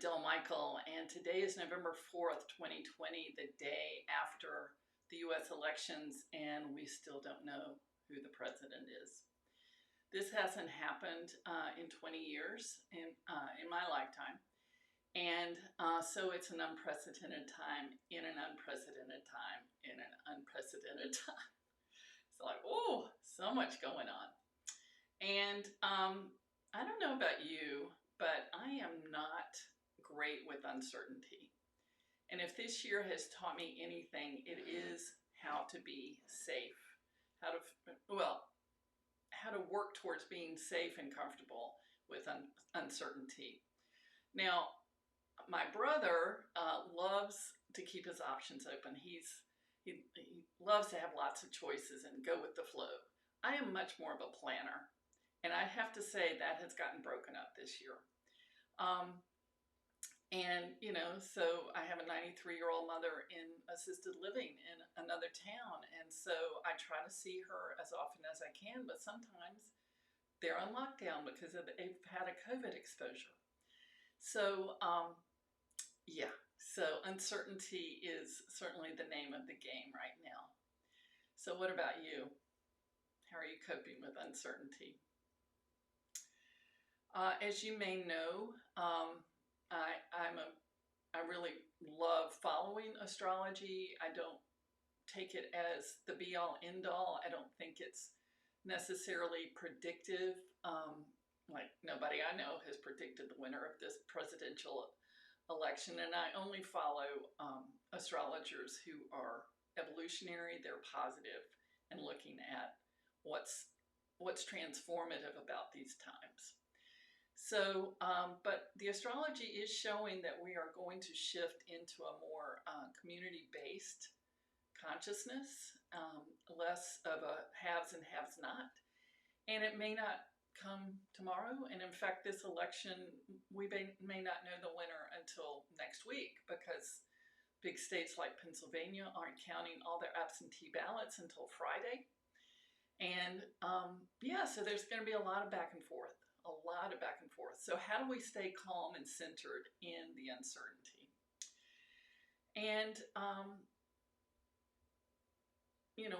Del Michael, and today is November 4th, 2020, the day after the U.S. elections, and we still don't know who the president is. This hasn't happened in 20 years in my lifetime, and so it's an unprecedented time in an unprecedented time in an unprecedented time. It's like, oh, so much going on. And I don't know about you, but I am not great with uncertainty. And if this year has taught me anything, it is how to be safe, how to work towards being safe and comfortable with uncertainty. Now, my brother loves to keep his options open. He loves to have lots of choices and go with the flow. I am much more of a planner. And I have to say that has gotten broken up this year. So I have a 93-year-old mother in assisted living in another town. And so I try to see her as often as I can, but sometimes they're on lockdown because they've had a COVID exposure. So, so uncertainty is certainly the name of the game right now. So what about you? How are you coping with uncertainty? As you may know, I really love following astrology. I don't take it as the be-all, end-all. I don't think it's necessarily predictive. Like nobody I know has predicted the winner of this presidential election, and I only follow astrologers who are evolutionary. They're positive and looking at what's transformative about these times. So, but the astrology is showing that we are going to shift into a more community-based consciousness, less of a haves and haves not. And it may not come tomorrow. And in fact, this election, we may not know the winner until next week because big states like Pennsylvania aren't counting all their absentee ballots until Friday. And so there's going to be a lot of back and forth. So how do we stay calm and centered in the uncertainty? And,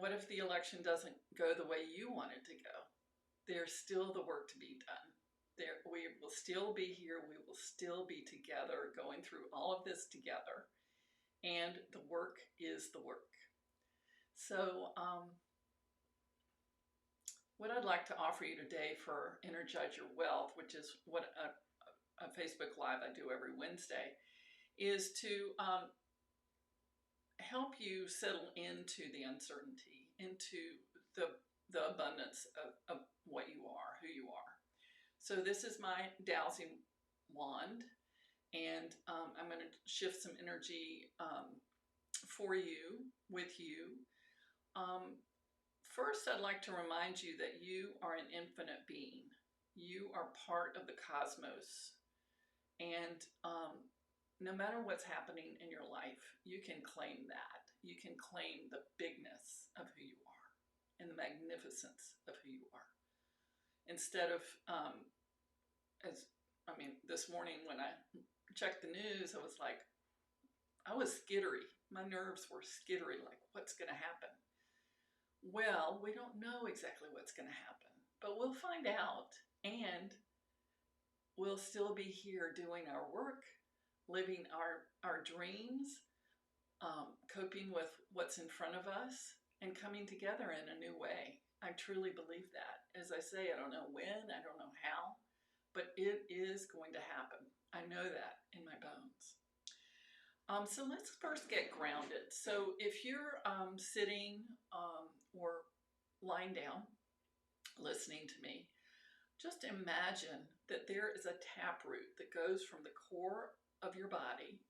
what if the election doesn't go the way you want it to go? There's still the work to be done. We will still be here. We will still be together, going through all of this together. And the work is the work. So, what I'd like to offer you today for Energize Your Wealth, which is what a Facebook Live I do every Wednesday, is to help you settle into the uncertainty, into the abundance of what you are, who you are. So this is my dowsing wand, and I'm going to shift some energy for you, with you. First, I'd like to remind you that you are an infinite being. You are part of the cosmos. And no matter what's happening in your life, you can claim that. You can claim the bigness of who you are and the magnificence of who you are. Instead of, this morning when I checked the news, I was skittery. My nerves were skittery, like, what's going to happen? Well, we don't know exactly what's going to happen, but we'll find out, and we'll still be here doing our work, living our dreams, coping with what's in front of us, and coming together in a new way. I truly believe that. As I say, I don't know when, I don't know how, but it is going to happen. I know that in my bones. So let's first get grounded. So if you're sitting or lying down, listening to me, just imagine that there is a taproot that goes from the core of your body,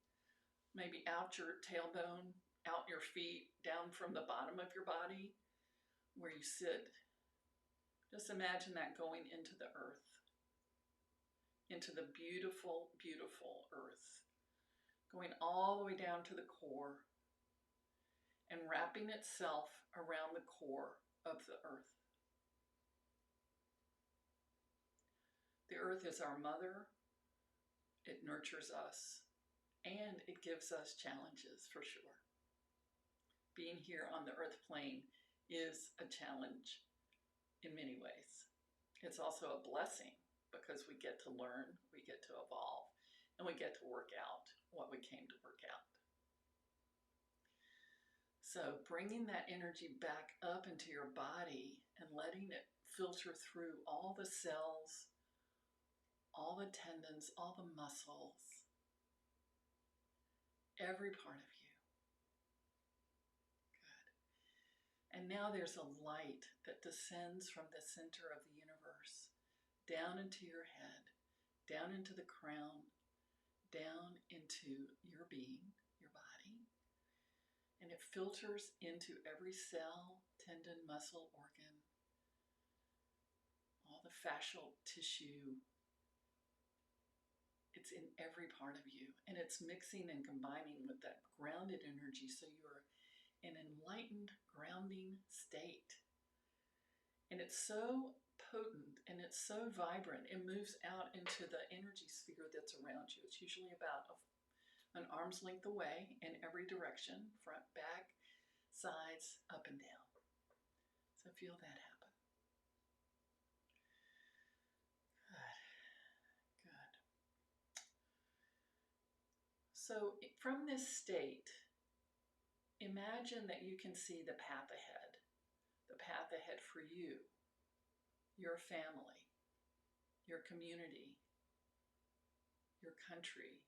maybe out your tailbone, out your feet, down from the bottom of your body, where you sit. Just imagine that going into the earth, into the beautiful, beautiful earth, going all the way down to the core and wrapping itself around the core of the earth. The earth is our mother. it nurtures us, and it gives us challenges for sure. Being here on the earth plane is a challenge in many ways. It's also a blessing because we get to learn, we get to evolve, and we get to work out what we came to work out. So bringing that energy back up into your body and letting it filter through all the cells, all the tendons, all the muscles, every part of you. Good. And now there's a light that descends from the center of the universe down into your head, down into the crown, down into your being, your body. And it filters into every cell, tendon, muscle, organ, all the fascial tissue. It's in every part of you. And it's mixing and combining with that grounded energy so you're in an enlightened, grounding state. And it's so potent and it's so vibrant. It moves out into the energy sphere that's around you. It's usually about an arm's length away in every direction, front, back, sides, up and down. So feel that happen. Good, good. So from this state, imagine that you can see the path ahead for you, your family, your community, your country,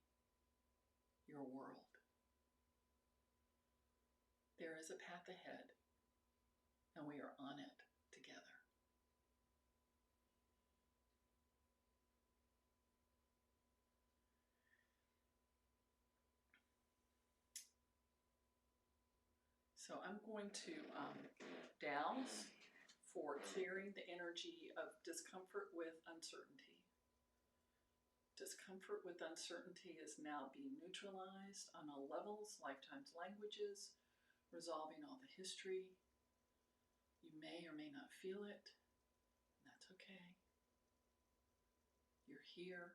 your world. There is a path ahead, and we are on it together. So I'm going to douse for clearing the energy of discomfort with uncertainty. Discomfort with uncertainty is now being neutralized on all levels, lifetimes, languages, resolving all the history. You may or may not feel it, and that's okay. You're here.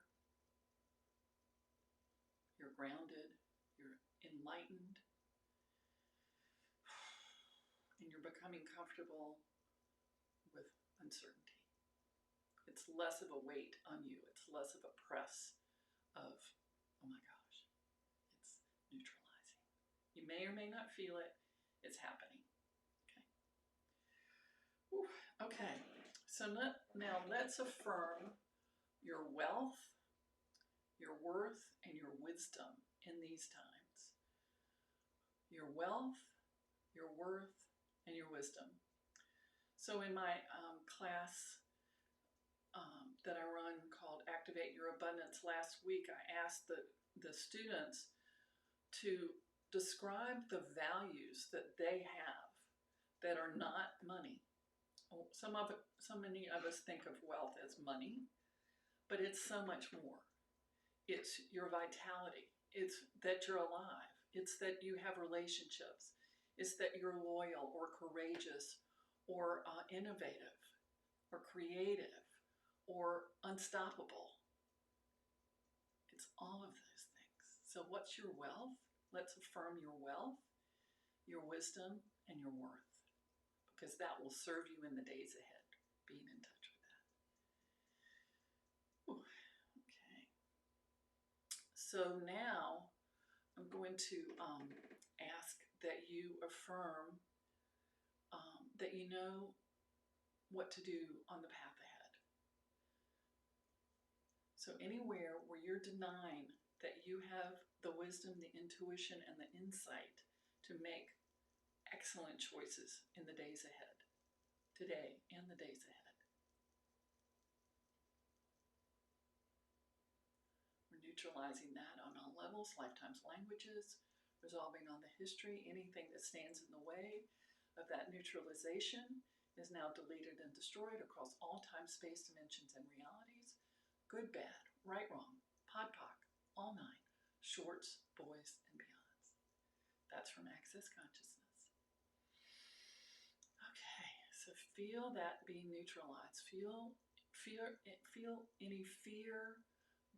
You're grounded. You're enlightened. And you're becoming comfortable with uncertainty. It's less of a weight on you. It's less of a press of, oh my gosh, it's neutralizing. You may or may not feel it. It's happening. Okay. Whew. Okay. So now let's affirm your wealth, your worth, and your wisdom in these times. Your wealth, your worth, and your wisdom. So in my class that I run called Activate Your Abundance, last week I asked the students to describe the values that they have that are not money. So many of us think of wealth as money, but it's so much more. It's your vitality. It's that you're alive. It's that you have relationships. It's that you're loyal or courageous or innovative or creative or unstoppable. It's all of those things. So what's your wealth? Let's affirm your wealth, your wisdom, and your worth, because that will serve you in the days ahead, being in touch with that. Ooh, okay. So now I'm going to ask that you affirm that you know what to do on the path ahead. So anywhere where you're denying that you have the wisdom, the intuition, and the insight to make excellent choices in the days ahead, today and the days ahead. We're neutralizing that on all levels, lifetimes, languages, resolving on the history. Anything that stands in the way of that neutralization is now deleted and destroyed across all time, space, dimensions, and realities. Good, bad, right, wrong, pod, poc, all nine, shorts, boys, and beyonds. That's from Access Consciousness. Okay, so feel that being neutralized. Feel any fear,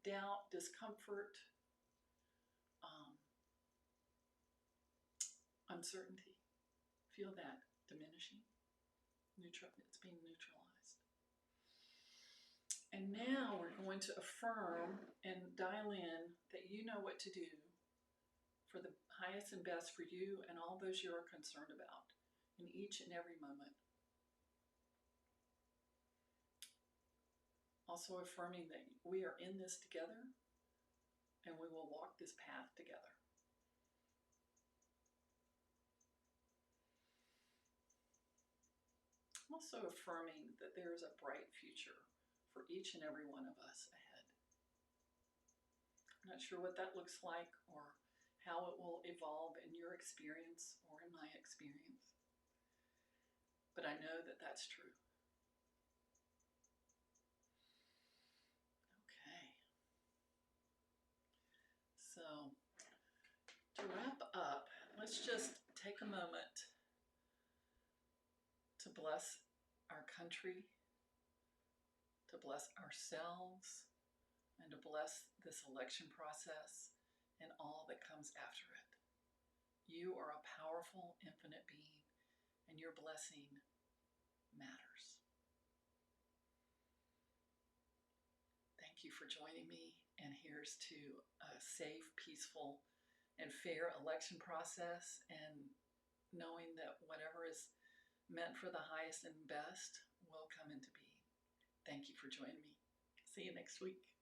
doubt, discomfort, uncertainty. Feel that diminishing. It's being neutralized. And now we're going to affirm and dial in that you know what to do for the highest and best for you and all those you are concerned about in each and every moment. Also affirming that we are in this together and we will walk this path together. Also affirming that there is a bright future for each and every one of us ahead. I'm not sure what that looks like or how it will evolve in your experience or in my experience, but I know that that's true. Okay. So to wrap up, let's just take a moment to bless our country, to bless ourselves, and to bless this election process and all that comes after it. You are a powerful, infinite being, and your blessing matters. Thank you for joining me, and here's to a safe, peaceful, and fair election process, and knowing that whatever is meant for the highest and best will come into being. Thank you for joining me. See you next week.